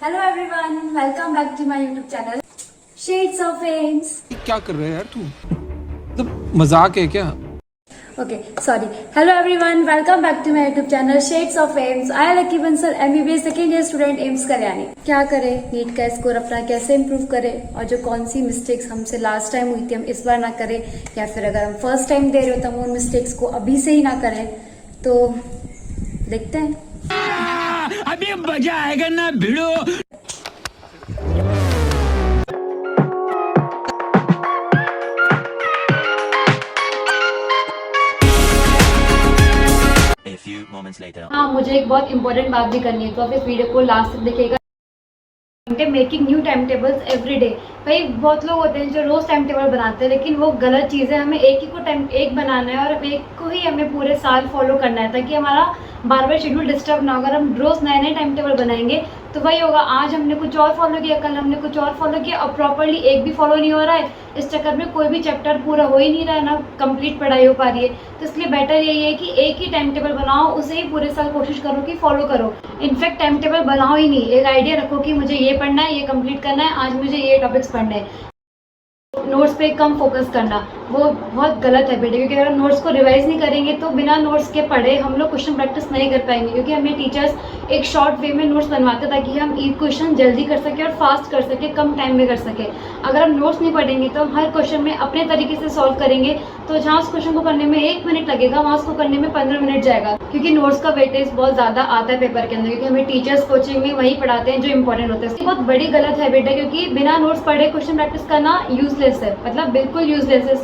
Hello everyone, welcome back to my YouTube channel shades of AIIMS. क्या कर रहे हैं यार तू? मतलब मजाक है क्या? Okay sorry. Hello everyone, welcome back to my YouTube channel shades of AIIMS. I Lucky Bansal MBBS second year student AIIMS Kalyani. क्या करें, नीट का स्कोर अपना कैसे इम्प्रूव करें और जो कौन सी मिस्टेक्स हमसे लास्ट टाइम हुई थी हम इस बार ना करें, या फिर अगर हम फर्स्ट टाइम दे रहे हो तो हम उन मिस्टेक्स को अभी से ही ना करें। तो देखते हैं। अभी मजा आएगा ना भिड़ो। A few moments later. हाँ, मुझे एक बहुत इंपॉर्टेंट बात भी करनी है, तो आप इस वीडियो को लास्ट तक देखिएगा। Making new time tables every day. भाई बहुत लोग होते हैं जो रोज टाइम टेबल बनाते हैं, लेकिन वो गलत चीज़ है। हमें एक ही को टाइम एक बनाना है और एक को ही हमें पूरे साल फॉलो करना है, ताकि हमारा बार बार शेड्यूल डिस्टर्ब ना हो। अगर हम रोज नए नए टाइम टेबल बनाएंगे तो वही होगा, आज हमने कुछ और फॉलो किया, कल हमने कुछ और फॉलो किया और प्रॉपरली एक भी फॉलो नहीं हो रहा है। इस चक्कर में कोई भी चैप्टर पूरा हो ही नहीं रहा है, ना कंप्लीट पढ़ाई हो पा रही है। तो इसलिए बेटर यही है कि एक ही टाइम टेबल बनाओ, उसे ही पूरे साल कोशिश करो कि फॉलो करो। इनफैक्ट टाइम टेबल बनाओ ही नहीं, एक आइडिया रखो कि मुझे ये पढ़ना है, ये कंप्लीट करना है, आज मुझे ये टॉपिक्स पढ़ने हैं। नोट्स पे कम फोकस करना वो बहुत गलत है बेटे, क्योंकि अगर हम नोट्स को रिवाइज नहीं करेंगे तो बिना नोट्स के पढ़े हम लोग क्वेश्चन प्रैक्टिस नहीं कर पाएंगे। क्योंकि हमें टीचर्स एक शॉर्ट वे में नोट्स बनवाते हैं ताकि हम क्वेश्चन जल्दी कर सके और फास्ट कर सके, कम टाइम में कर सके। अगर हम नोट्स नहीं पढ़ेंगे तो हम हर क्वेश्चन में अपने तरीके से सॉल्व करेंगे, तो जहाँ उस क्वेश्चन को करने में 1 मिनट लगेगा वहाँ उसको करने में 15 मिनट जाएगा। क्योंकि नोट्स का वेटेज बहुत ज़्यादा आता है पेपर के अंदर, क्योंकि हमें टीचर्स कोचिंग में वही पढ़ाते हैं जो इंपॉर्टेंट होते हैं। बहुत बड़ी गलत है बेटा, क्योंकि बिना नोट्स पढ़े क्वेश्चन प्रैक्टिस करना यूजलेस है, मतलब बिल्कुल यूजलेस है।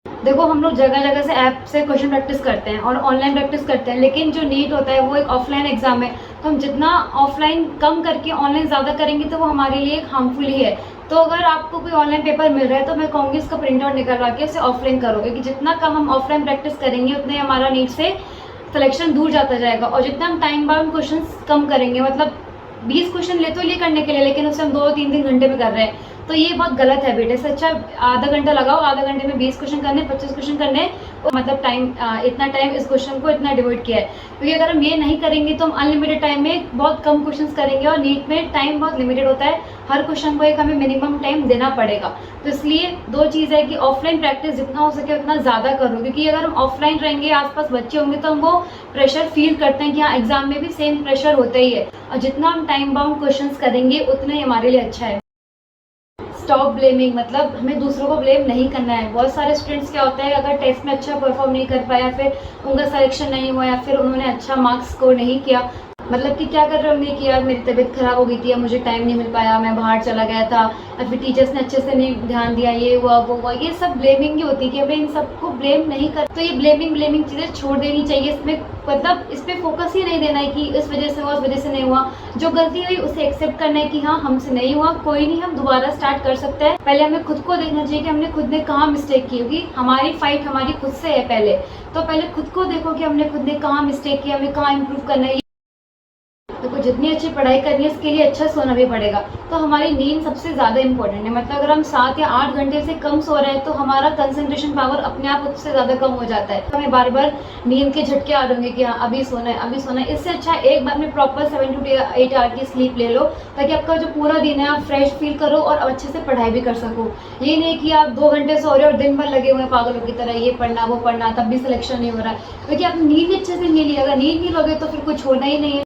देखो हम लोग जगह जगह से ऐप से क्वेश्चन प्रैक्टिस करते हैं और ऑनलाइन प्रैक्टिस करते हैं, लेकिन जो नीट होता है वो एक ऑफलाइन एग्जाम है। तो हम जितना ऑफलाइन कम करके ऑनलाइन ज़्यादा करेंगे तो वो हमारे लिए एक हार्मफुल ही है। तो अगर आपको कोई ऑनलाइन पेपर मिल रहा है तो मैं कहूँगी इसका प्रिंट आउट निकलवा के उसे ऑफलाइन करो, क्योंकि जितना कम हम ऑफलाइन प्रैक्टिस करेंगे उतना ही हमारा नीट से सिलेक्शन दूर जाता जाएगा। और जितना हम टाइम बाउंड क्वेश्चन कम करेंगे, मतलब 20 क्वेश्चन ले तो लिए करने के लिए, लेकिन उसे हम 2-3 घंटे में कर रहे हैं, तो ये बहुत गलत है बेटे। से अच्छा आधा घंटा लगाओ, आधा घंटे में 20 क्वेश्चन करने, 25 क्वेश्चन करने, और मतलब टाइम इतना टाइम इस क्वेश्चन को इतना डिवाइड किया है। क्योंकि अगर हम ये नहीं करेंगे तो हम अनलिमिटेड टाइम में बहुत कम क्वेश्चन करेंगे, और नीट में टाइम बहुत लिमिटेड होता है, हर क्वेश्चन को एक हमें मिनिमम टाइम देना पड़ेगा। तो इसलिए 2 चीज़ है कि ऑफलाइन प्रैक्टिस जितना हो सके उतना ज़्यादा करो, क्योंकि अगर हम ऑफलाइन रहेंगे, आसपास बच्चे होंगे, तो हम वो प्रेशर फील करते हैं कि हाँ एग्जाम में भी सेम प्रेशर होता ही है। और जितना हम टाइम बाउंड क्वेश्चन करेंगे उतना ही हमारे लिए अच्छा है। स्टॉप ब्लेमिंग, मतलब हमें दूसरों को ब्लेम नहीं करना है। बहुत सारे स्टूडेंट्स क्या होता है, अगर टेस्ट में अच्छा परफॉर्म नहीं कर पाया, फिर उनका सिलेक्शन नहीं हुआ, या फिर उन्होंने अच्छा मार्क्स स्कोर नहीं किया, मतलब कि क्या कर रहे होंगे कि यार मेरी तबीयत खराब हो गई थी, या मुझे टाइम नहीं मिल पाया, मैं बाहर चला गया था, या फिर टीचर्स ने अच्छे से नहीं ध्यान दिया, ये हुआ वो हुआ। ये सब ब्लेमिंग ही होती है कि हमें इन सबको ब्लेम नहीं कर। तो ये ब्लेमिंग चीज़ें छोड़ देनी चाहिए। इसमें मतलब इस पर फोकस ही नहीं देना है कि इस वजह से हुआ, उस वजह से नहीं हुआ। जो गलती हुई उसे एक्सेप्ट करना है कि हाँ हमसे नहीं हुआ, कोई नहीं, हम दोबारा स्टार्ट कर सकते हैं। पहले हमें खुद को देखना चाहिए कि हमने खुद ने कहाँ मिस्टेक की होगी। हमारी फाइट हमारी खुद से है पहले, तो पहले खुद को देखो कि हमने खुद ने कहाँ मिस्टेक की, हमें कहाँ इम्प्रूव करना है। देखो जितनी अच्छी पढ़ाई करनी है उसके लिए अच्छा सोना भी पड़ेगा। तो हमारी नींद सबसे ज़्यादा इंपॉर्टेंट है। मतलब अगर हम 7 या 8 घंटे से कम सो रहे हैं तो हमारा कंसंट्रेशन पावर अपने आप उससे ज़्यादा कम हो जाता है। हमें बार बार नींद के झटके आ रहे होंगे कि हाँ अभी सोना है, अभी सोना है। इससे अच्छा एक बार में प्रॉपर 7 to 8 आवर की स्लीप ले लो, ताकि आपका जो पूरा दिन है आप फ्रेश फील करो और अच्छे से पढ़ाई भी कर सको। ये नहीं कि आप 2 घंटे सो रहे हो और दिन भर लगे हुए हैं पागलों की तरह, ये पढ़ना वो पढ़ना, तब भी सिलेक्शन नहीं हो रहा है, क्योंकि आप नींद ही अच्छे से नहीं ली। अगर नींद नहीं लोगे तो फिर कुछ होना ही नहीं है।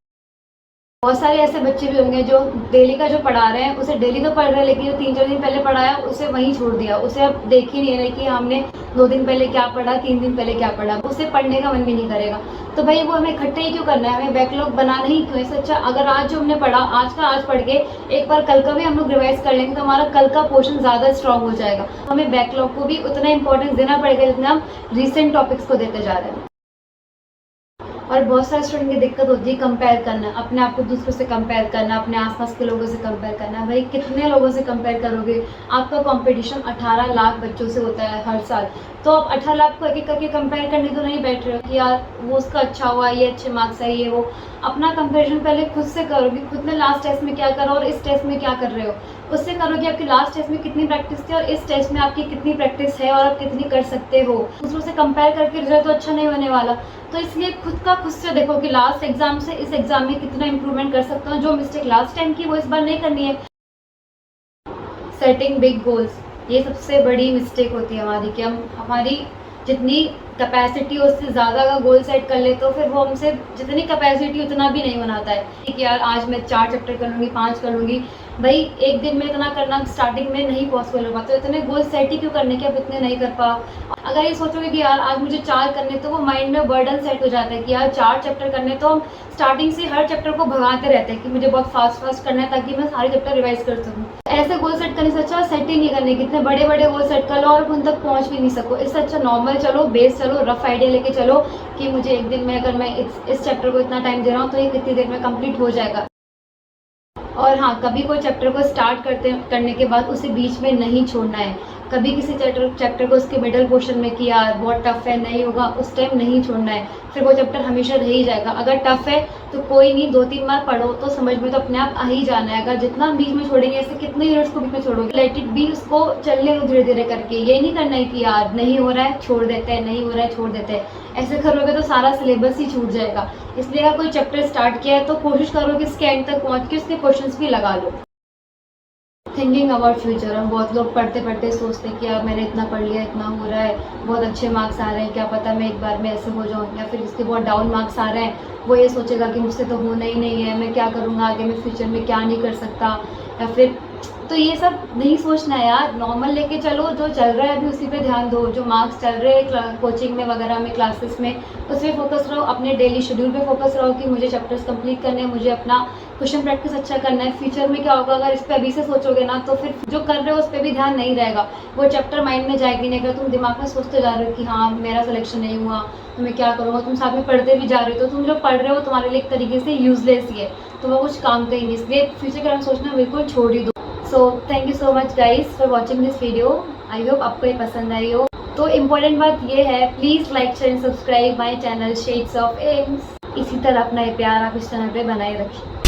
बहुत सारे ऐसे बच्चे भी होंगे जो डेली का जो पढ़ा रहे हैं उसे डेली तो पढ़ रहे हैं, लेकिन जो 3-4 दिन पहले पढ़ाया उसे वहीं छोड़ दिया। उसे अब देख ही नहीं रहे कि हमने 2 दिन पहले क्या पढ़ा, 3 दिन पहले क्या पढ़ा, उसे पढ़ने का मन भी नहीं करेगा। तो भाई वो हमें इकट्ठे ही क्यों करना है, हमें बैकलॉग बनाना ही क्यों। इससे अच्छा अगर आज जो हमने पढ़ा आज का आज पढ़ के एक बार कल का भी हम लोग रिवाइज कर लेंगे तो हमारा कल का पोर्शन ज़्यादा स्ट्रॉन्ग हो जाएगा। हमें बैकलॉग को भी उतना इंपॉर्टेंस देना पड़ेगा जितना हम रिसेंट टॉपिक्स को देते जा रहे हैं। और बहुत सारे स्टूडेंट की दिक्कत होती है कंपेयर करना, अपने आप को दूसरों से कंपेयर करना, अपने आसपास के लोगों से कंपेयर करना। भाई कितने लोगों से कंपेयर करोगे, आपका कंपटीशन 18 लाख बच्चों से होता है हर साल। तो आप 18 लाख को एक एक करके कंपेयर करने तो नहीं बैठ रहे हो कि यार वो उसका अच्छा हुआ, ये अच्छे मार्क्स है, ये वो। अपना कंपेरिजन पहले खुद से करो कि खुद ने लास्ट टेस्ट में क्या करा और इस टेस्ट में क्या कर रहे हो। उससे करो कि आपकी लास्ट टेस्ट में कितनी प्रैक्टिस थी और इस टेस्ट में आपकी कितनी प्रैक्टिस है और आप कितनी कर सकते हो। दूसरों से कंपेयर करके रिजल्ट तो अच्छा नहीं होने वाला। तो इसलिए खुद से देखो कि लास्ट एग्जाम से इस एग्जाम में कितना इंप्रूवमेंट कर सकता हूँ। जो मिस्टेक लास्ट टाइम की वो इस बार नहीं करनी है। सेटिंग बिग गोल्स, ये सबसे बड़ी मिस्टेक होती है हमारी कि हम हमारी जितनी कैपेसिटी उससे ज़्यादा का गोल सेट कर ले तो फिर वो हमसे जितनी कैपेसिटी उतना भी नहीं बनाता है कि यार आज मैं 4 चैप्टर कर लूँगी, 5 कर लूँगी। भाई एक दिन में इतना करना स्टार्टिंग में नहीं पॉसिबल हो पाता, तो इतने गोल सेट ही क्यों करने के आप इतने नहीं कर पा। अगर ये सोचोगे कि यार आज मुझे 4 करने, तो वो माइंड में बर्डन सेट हो जाता है कि यार 4 चैप्टर करने, तो हम स्टार्टिंग से हर चैप्टर को भगाते रहते हैं कि मुझे बहुत फास्ट करना है ताकि मैं सारे चैप्टर रिवाइज कर सकूँ। ऐसे गोल सेट करने से अच्छा सेट ही नहीं करने, कितने बड़े बड़े गोल सेट कर लो और उन तक पहुँच भी नहीं सको। इससे अच्छा नॉर्मल चलो, बेस चलो, रफ आइडिया लेके चलो कि मुझे एक दिन में अगर मैं इस चैप्टर को इतना टाइम दे रहा हूँ तो ये कितनी देर में कंप्लीट हो जाएगा। और हाँ, कभी कोई चैप्टर को स्टार्ट करने के बाद उसे बीच में नहीं छोड़ना है। कभी किसी चैप्टर को उसके मिडल पोर्शन में कि यार बहुत टफ है, नहीं होगा, उस टाइम नहीं छोड़ना है। फिर वो चैप्टर हमेशा रह ही जाएगा। अगर टफ है तो कोई नहीं, 2-3 बार पढ़ो तो समझ में तो अपने आप आ ही जाना है। अगर जितना बीच में छोड़ेंगे, ऐसे कितने यूनिट्स को बीच में छोड़ोगे, लेट इट बी, उसको चलने दो धीरे धीरे करके। ये नहीं करना है कि यार नहीं हो रहा है छोड़ देते हैं, नहीं हो रहा है छोड़ देते हैं। ऐसे करोगे तो सारा सिलेबस ही छूट जाएगा। इसलिए अगर कोई चैप्टर स्टार्ट किया है तो कोशिश करो कि इसके एंड तक पहुँच के उसके क्वेश्चंस भी लगा लो। थिंकिंग अबाउट फ्यूचर, हम बहुत लोग पढ़ते पढ़ते सोचते हैं कि अब मैंने इतना पढ़ लिया, इतना हो रहा है, बहुत अच्छे मार्क्स आ रहे हैं, क्या पता मैं एक बार में ऐसे हो जाऊँ। या फिर जिसके बहुत डाउन मार्क्स आ रहे हैं वो ये सोचेगा कि मुझसे तो होना ही नहीं है, मैं क्या करूँगा आगे, मैं फ्यूचर में क्या नहीं कर सकता। या फिर तो ये सब नहीं सोचना है यार, नॉर्मल लेके चलो, जो चल रहा है अभी उसी पे ध्यान दो। जो मार्क्स चल रहे हैं कोचिंग में वगैरह में, क्लासेस में, उस पर फोकस रहो। अपने डेली शेड्यूल पे फोकस रहो कि मुझे चैप्टर्स कंप्लीट करने हैं, मुझे अपना क्वेश्चन प्रैक्टिस अच्छा करना है। फ्यूचर में क्या होगा, अगर इस पर अभी से सोचोगे ना तो फिर जो कर रहे हो उस पर भी ध्यान नहीं रहेगा, वो चैप्टर माइंड में जाएगी नहीं। अगर तुम दिमाग में सोचते जा रहे हो कि हाँ मेरा सिलेक्शन नहीं हुआ तो मैं क्या करूँगा, तुम साथ में पढ़ते भी जा रहे हो, तो तुम जो पढ़ रहे हो तुम्हारे लिए एक तरीके से यूजलेस ही है, तो वो कुछ काम का ही नहीं। इसलिए फ्यूचर के बारे में सोचना बिल्कुल छोड़ ही दो। So thank you so much guys for watching this video. I hope आपको ये पसंद आई हो। तो इम्पोर्टेंट बात ये है, please like share and subscribe my channel shades of AIIMS. इसी तरह अपना ये प्यार आप इस चैनल पे बनाए रखिए।